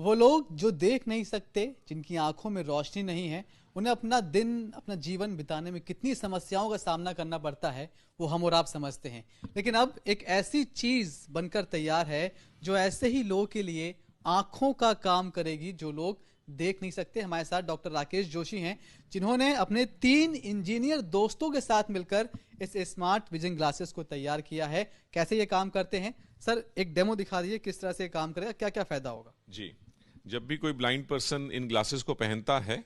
वो लोग जो देख नहीं सकते, जिनकी आंखों में रोशनी नहीं है, उन्हें अपना दिन, अपना जीवन बिताने में कितनी समस्याओं का सामना करना पड़ता है वो हम और आप समझते हैं। लेकिन अब एक ऐसी चीज बनकर तैयार है जो ऐसे ही लोगों के लिए आंखों का काम करेगी जो लोग देख नहीं सकते। हमारे साथ डॉक्टर राकेश जोशी हैं, जिन्होंने अपने 3 इंजीनियर दोस्तों के साथ मिलकर इस स्मार्ट विजन ग्लासेस को तैयार किया है। कैसे ये काम करते हैं सर, एक डेमो दिखा दीजिए, किस तरह से काम करेगा, क्या क्या फायदा होगा। जी, जब भी कोई ब्लाइंड पर्सन इन ग्लासेस को पहनता है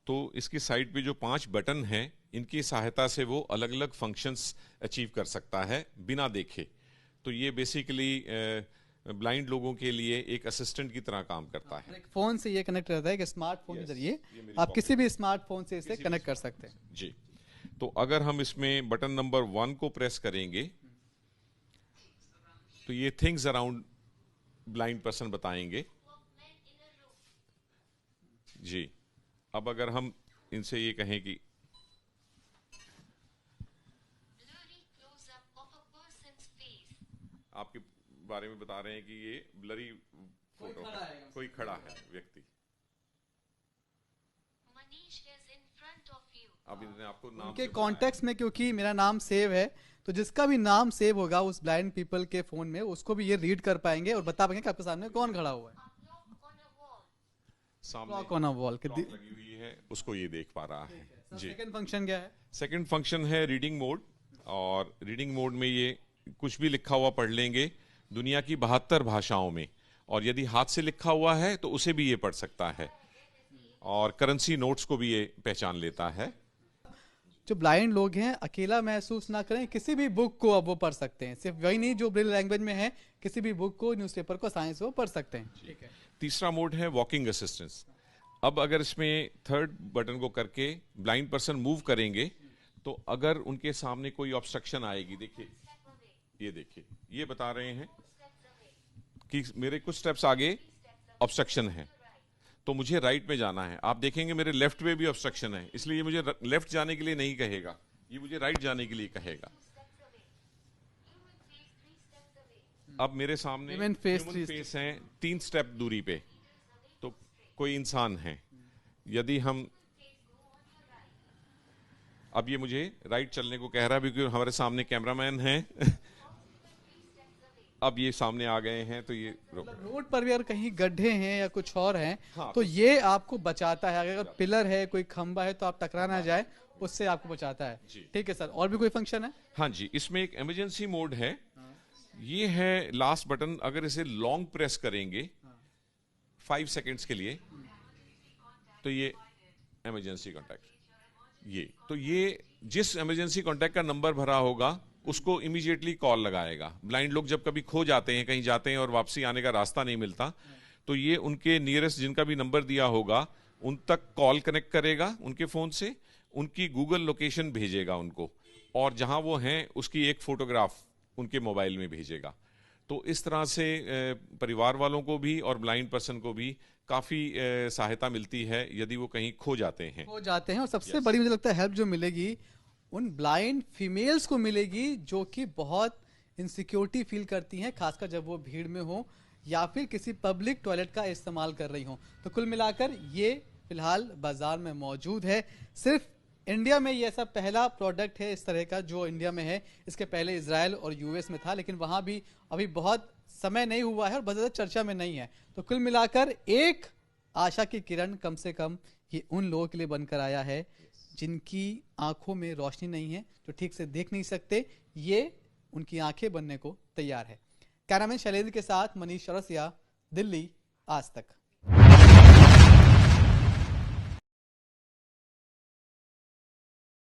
तो इसकी साइड पे जो 5 बटन हैं, इनकी सहायता से वो अलग अलग फंक्शंस अचीव कर सकता है बिना देखे। तो ये बेसिकली ब्लाइंड लोगों के लिए एक असिस्टेंट की तरह काम करता है। एक फोन से ये कनेक्ट रहता है कि स्मार्टफोन के जरिए आप किसी भी स्मार्टफोन से इसे कनेक्ट कर सकते हैं। जी, तो अगर हम इसमें बटन नंबर 1 को प्रेस करेंगे तो ये थिंग्स अराउंड ब्लाइंड पर्सन बताएंगे। जी, अब अगर हम इनसे ये कहें कि आपके बारे में बता रहे हैं कि ये ब्लरी फोटो है, कोई खड़ा है व्यक्ति। अब इन्होंने आपको नाम उनके कॉन्टेक्स्ट में, क्योंकि मेरा नाम सेव है, तो जिसका भी नाम सेव होगा उस ब्लाइंड पीपल के फोन में, उसको भी ये रीड कर पाएंगे और बता पाएंगे कि आपके सामने कौन खड़ा हुआ है। सामने कौन वॉल के लगी हुई है, उसको ये देख पा रहा है। जी, सेकंड फंक्शन क्या है? सेकंड फंक्शन है रीडिंग मोड, और रीडिंग मोड में ये कुछ भी लिखा हुआ पढ़ लेंगे दुनिया की 72 भाषाओं में, और यदि हाथ से लिखा हुआ है तो उसे भी ये पढ़ सकता है, और करेंसी नोट्स को भी ये पहचान लेता है। जो ब्लाइंड लोग हैं अकेला महसूस ना करें, किसी भी बुक को अब वो पढ़ सकते हैं। सिर्फ वही नहीं जो ब्रेल लैंग्वेज में है, किसी भी बुक को, न्यूज़पेपर को आसानी से वो पढ़ सकते हैं। ठीक है। तीसरा मोड है वॉकिंग असिस्टेंस। अब अगर इसमें थर्ड बटन को करके ब्लाइंड पर्सन मूव करेंगे तो अगर उनके सामने कोई ऑब्स्ट्रक्शन आएगी, देखिए ये देखिए, ये बता रहे हैं कि मेरे कुछ स्टेप्स आगे ऑब्स्ट्रक्शन है तो मुझे राइट में जाना है। आप देखेंगे मेरे लेफ्ट में भी ऑब्स्ट्रक्शन है, इसलिए ये मुझे लेफ्ट जाने के लिए नहीं कहेगा, ये मुझे राइट जाने के लिए कहेगा। अब मेरे सामने ह्यूमन फेस है 3 स्टेप दूरी पे, तो कोई इंसान है। यदि हम अब ये मुझे राइट चलने को कह रहा है क्योंकि हमारे सामने कैमरामैन है अब ये सामने आ गए हैं तो ये रोड पर भी अगर कहीं गड्ढे हैं या कुछ और हैं, हाँ, तो ये आपको बचाता है। अगर पिलर है, कोई खंबा है, तो आप टकरा ना जाए, उससे आपको बचाता है। ठीक है सर, और भी कोई फंक्शन है? हाँ जी, इसमें एक इमरजेंसी मोड है। ये है लास्ट बटन, अगर इसे लॉन्ग प्रेस करेंगे 5 सेकेंड्स के लिए तो ये इमरजेंसी कॉन्टैक्ट, ये जिस इमरजेंसी कॉन्टैक्ट का नंबर भरा होगा उसको इमीडिएटली कॉल लगाएगा। ब्लाइंड लोग जब कभी खो जाते हैं, कहीं जाते हैं और वापसी आने का रास्ता नहीं मिलता, तो ये उनके नियरेस्ट जिनका भी नंबर दिया होगा उन तक कॉल कनेक्ट करेगा उनके फोन से, उनकी गूगल लोकेशन भेजेगा उनको, और जहां वो हैं उसकी एक फोटोग्राफ उनके मोबाइल में भेजेगा। तो इस तरह से परिवार वालों को भी और ब्लाइंड पर्सन को भी काफी सहायता मिलती है यदि वो कहीं खो जाते हैं। और सबसे बड़ी मुझे लगता है हेल्प जो मिलेगी उन ब्लाइंड फीमेल्स को मिलेगी जो कि बहुत इनसिक्योरिटी फील करती हैं, खासकर जब वो भीड़ में हो या फिर किसी पब्लिक टॉयलेट का इस्तेमाल कर रही हो। तो कुल मिलाकर ये फिलहाल बाजार में मौजूद है। सिर्फ इंडिया में ये ऐसा पहला प्रोडक्ट है इस तरह का जो इंडिया में है। इसके पहले इजराइल और यूएस में था, लेकिन वहां भी अभी बहुत समय नहीं हुआ है और बहुत ज्यादा चर्चा में नहीं है। तो कुल मिलाकर एक आशा की किरण कम से कम ये उन लोगों के लिए बनकर आया है जिनकी आंखों में रोशनी नहीं है, जो ठीक से देख नहीं सकते। ये उनकी आंखें बनने को तैयार है। कैमरामैन शैलेंद्र के साथ मनीष चौरसिया, दिल्ली, आज तक।